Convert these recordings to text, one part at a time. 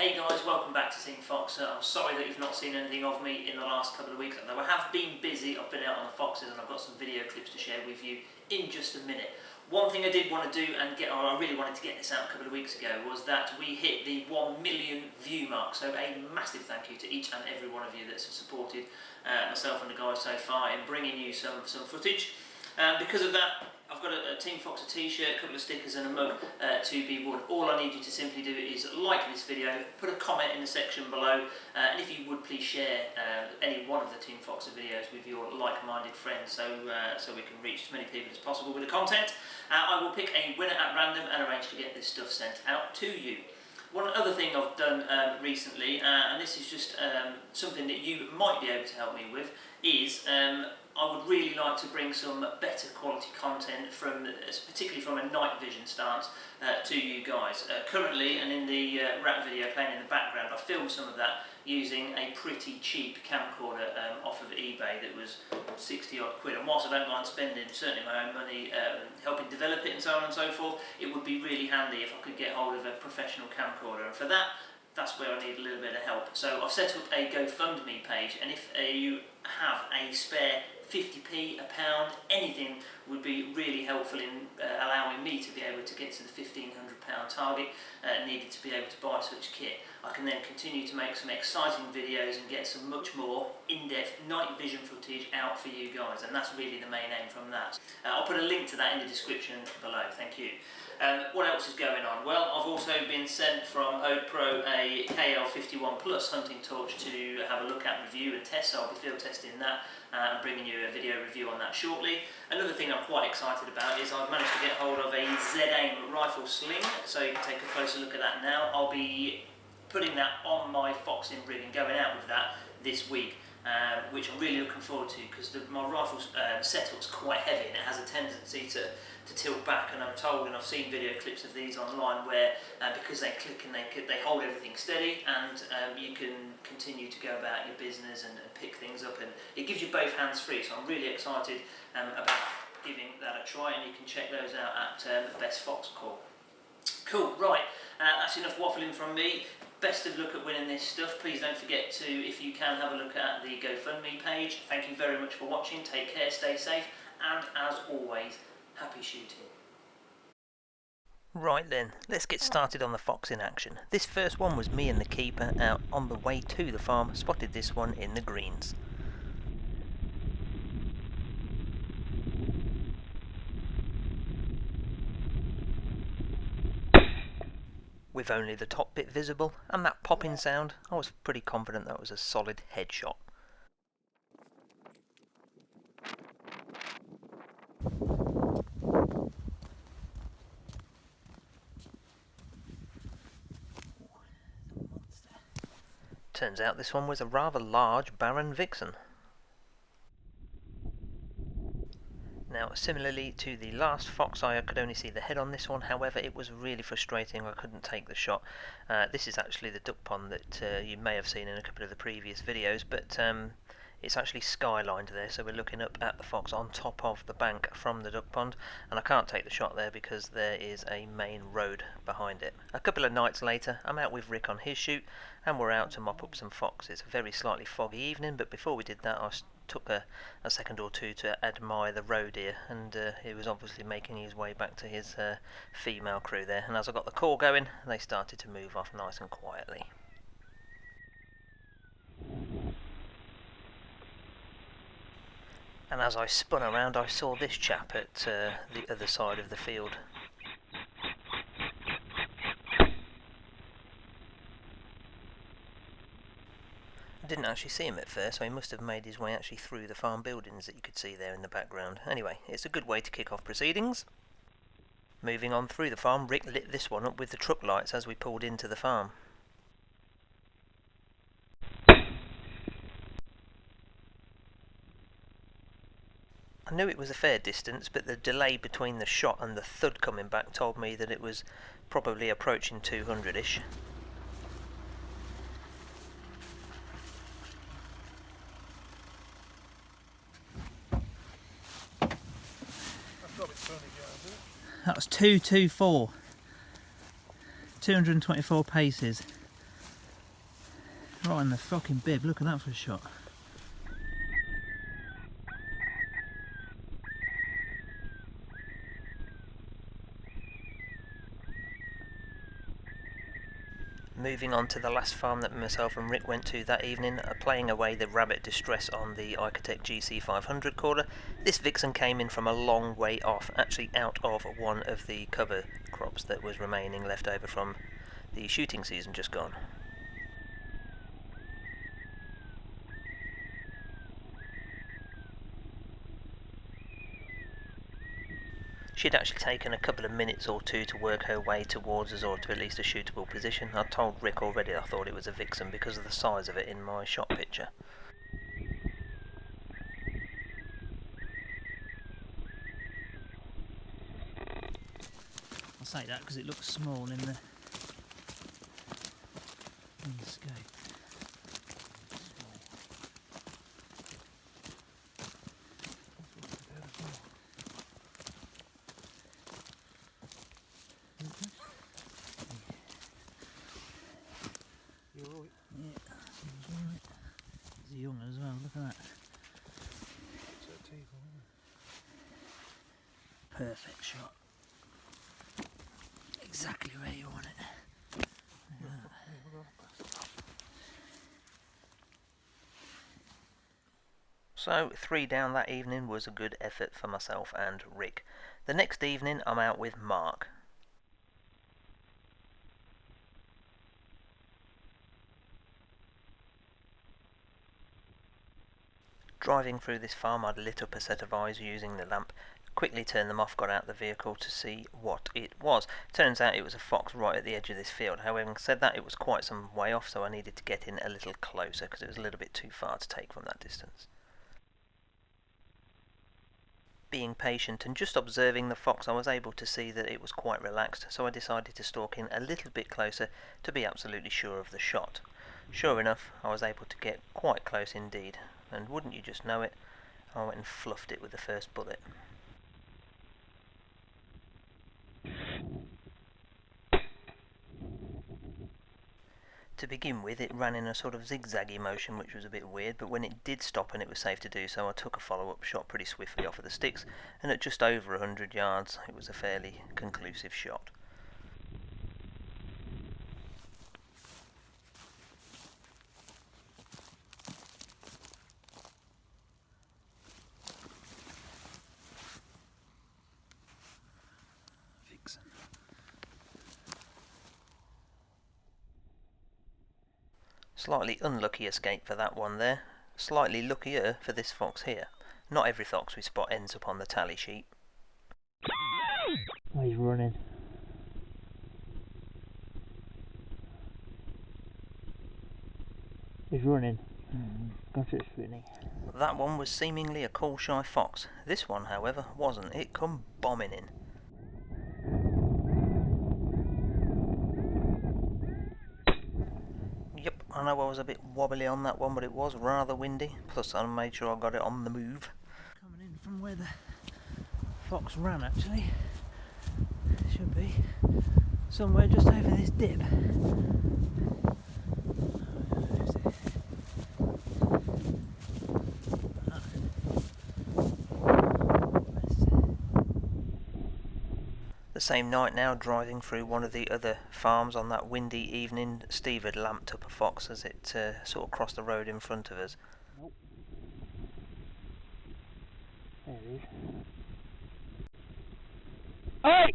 Hey guys, welcome back to Team Fox. I'm sorry that you've not seen anything of me in the last couple of weeks. Though I have been busy, I've been out on the foxes and I've got some video clips to share with you in just a minute. One thing I did want to do and I really wanted to get this out a couple of weeks ago, was that we hit the 1 million view mark. So a massive thank you to each and every one of you that's supported myself and the guys so far in bringing you some footage. Because of that, I've got a Team Fox t-shirt, a couple of stickers and a mug to be worn. All I need you to simply do is like this video, put a comment in the section below, and if you would please share any one of the Team Fox videos with your like-minded friends so we can reach as many people as possible with the content. I will pick a winner at random and arrange to get this stuff sent out to you. One other thing I've done recently, and this is just something that you might be able to help me with, is I would really like to bring some better quality content, particularly from a night vision stance, to you guys. Currently, and in the rat video playing in the background, I filmed some of that using a pretty cheap camcorder off of eBay that was 60 odd quid. And whilst I don't mind spending certainly my own money helping develop it and so on and so forth, it would be really handy if I could get hold of a professional camcorder. And for that's where I need a little bit of help. So I've set up a GoFundMe page, and if you have a spare 50p, a pound, anything would be really helpful in allowing me to be able to get to the £1,500 target needed to be able to buy such kit. I can then continue to make some exciting videos and get some much more in-depth night vision footage out for you guys, and that's really the main aim from that. I'll put a link to that in the description below, thank you. What else is going on? Well, I've also been sent from Ode Pro a KL51 Plus hunting torch to have a look at, review and test, so I'll be field testing that and bringing you a video review on that shortly. Another thing I'm quite excited about is I've managed to get hold of a Z-Aim rifle sling, so you can take a closer look at that now. I'll be putting that on my foxing rig and going out with that this week, which I'm really looking forward to, because my rifle setup's quite heavy and it has a tendency to tilt back, and I'm told, and I've seen video clips of these online, where because they click and they hold everything steady, and you can continue to go about your business and pick things up, and it gives you both hands free. So I'm really excited about giving that a try, and you can check those out at Best Fox Call. Cool, right, that's enough waffling from me. Best of luck at winning this stuff. Please don't forget to, if you can, have a look at the GoFundMe page. Thank you very much for watching. Take care, stay safe, and as always, happy shooting. Right then, let's get started on the fox in action. This first one was me and the keeper out on the way to the farm. Spotted this one in the greens. With only the top bit visible and that popping sound, I was pretty confident that was a solid headshot. Turns out this one was a rather large barren vixen. Now, similarly to the last fox, I could only see the head on this one. However, it was really frustrating. I couldn't take the shot. This is actually the duck pond that you may have seen in a couple of the previous videos, but it's actually skylined there, so we're looking up at the fox on top of the bank from the duck pond, and I can't take the shot there because there is a main road behind it. A couple of nights later, I'm out with Rick on his shoot, and we're out to mop up some foxes. A very slightly foggy evening, but before we did that, I took a second or two to admire the roe deer, and he was obviously making his way back to his female crew there, and as I got the call going, they started to move off nice and quietly. And as I spun around, I saw this chap at the other side of the field. I didn't actually see him at first, so he must have made his way actually through the farm buildings that you could see there in the background. Anyway, it's a good way to kick off proceedings. Moving on through the farm, Rick lit this one up with the truck lights as we pulled into the farm. I knew it was a fair distance, but the delay between the shot and the thud coming back told me that it was probably approaching 200-ish. That was 224. 224 paces. Right in the fucking bib, look at that for a shot. Moving on to the last farm that myself and Rick went to that evening, playing away the rabbit distress on the Architect GC500 caller, this vixen came in from a long way off, actually out of one of the cover crops that was remaining left over from the shooting season just gone. She'd actually taken a couple of minutes or two to work her way towards us, or to at least a shootable position. I told Rick already I thought it was a vixen because of the size of it in my shot picture. I'll say that because it looks small in the scope. Young as well, look at that. Perfect shot. Exactly where you want it. So 3 down that evening was a good effort for myself and Rick. The next evening I'm out with Mark. Driving through this farm, I'd lit up a set of eyes using the lamp, quickly turned them off, got out the vehicle to see what it was. Turns out it was a fox right at the edge of this field. However, having said that, it was quite some way off, so I needed to get in a little closer because it was a little bit too far to take from that distance. Being patient and just observing the fox, I was able to see that it was quite relaxed, so I decided to stalk in a little bit closer to be absolutely sure of the shot. Sure enough, I was able to get quite close indeed, and wouldn't you just know it, I went and fluffed it with the first bullet. To begin with, it ran in a sort of zigzaggy motion, which was a bit weird, but when it did stop and it was safe to do so, I took a follow-up shot pretty swiftly off of the sticks, and at just over 100 yards, it was a fairly conclusive shot. Vixen. Slightly unlucky escape for that one there. Slightly luckier for this fox here. Not every fox we spot ends up on the tally sheet. Oh, he's running. He's running. Got it spinning. That one was seemingly a call-shy fox. This one, however, wasn't. It come bombing in. Yep, I know I was a bit wobbly on that one, but it was rather windy. Plus I made sure I got it on the move. Coming in from where the fox ran, actually. Should be somewhere just over this dip. The same night now, driving through one of the other farms on that windy evening, Steve had lamped up a fox as it sort of crossed the road in front of us. Nope. There it is. Hey!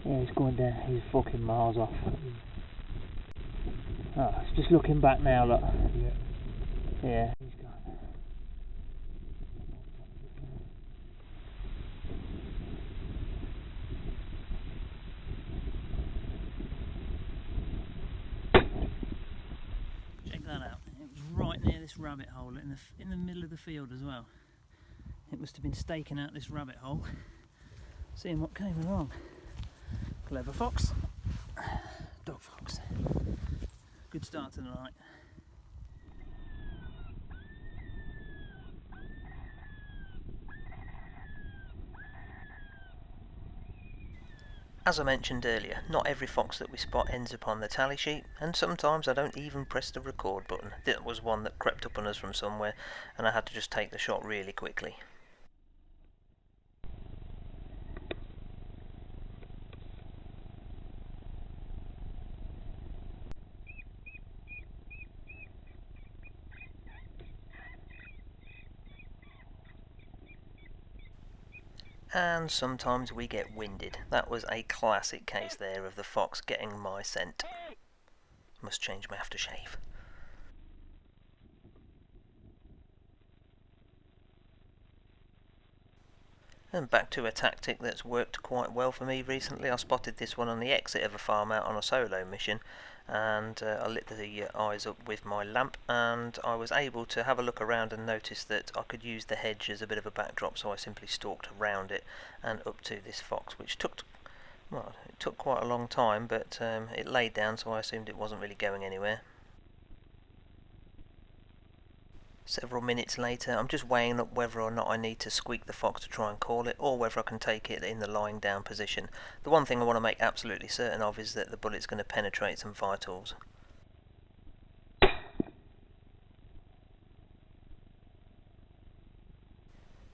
Yeah, he's going down. He's fucking miles off. Oh, it's just looking back now, look. Yeah, he's gone. Check that out. It was right near this rabbit hole in the middle of the field as well. It must have been staking out this rabbit hole, seeing what came along. Clever fox. Dog fox. Good start to the night. As I mentioned earlier, not every fox that we spot ends up on the tally sheet, and sometimes I don't even press the record button. That was one that crept up on us from somewhere, and I had to just take the shot really quickly. And sometimes we get winded. That was a classic case there of the fox getting my scent. Must change my aftershave. And back to a tactic that's worked quite well for me recently. I spotted this one on the exit of a farm out on a solo mission, and I lit the eyes up with my lamp, and I was able to have a look around and notice that I could use the hedge as a bit of a backdrop, so I simply stalked around it and up to this fox, which took quite a long time, but it laid down, so I assumed it wasn't really going anywhere. Several minutes later, I'm just weighing up whether or not I need to squeak the fox to try and call it, or whether I can take it in the lying down position. The one thing I want to make absolutely certain of is that the bullet's going to penetrate some vitals.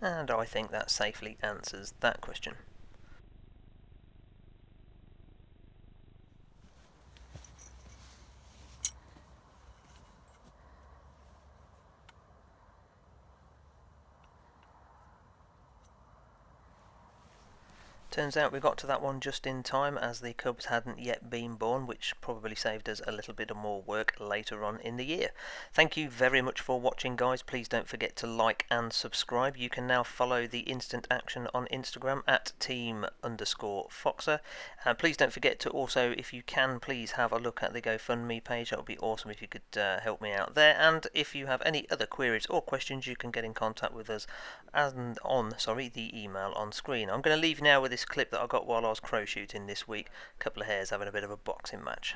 And I think that safely answers that question. Turns out we got to that one just in time, as the cubs hadn't yet been born, which probably saved us a little bit of more work later on in the year. Thank you very much for watching, guys. Please don't forget to like and subscribe. You can now follow the instant action on Instagram at team_foxer. And please don't forget to also, if you can, please have a look at the GoFundMe page. That would be awesome if you could help me out there. And if you have any other queries or questions, you can get in contact with us on the email on screen. I'm going to leave you now with this clip that I got while I was crow shooting this week. A couple of hares having a bit of a boxing match.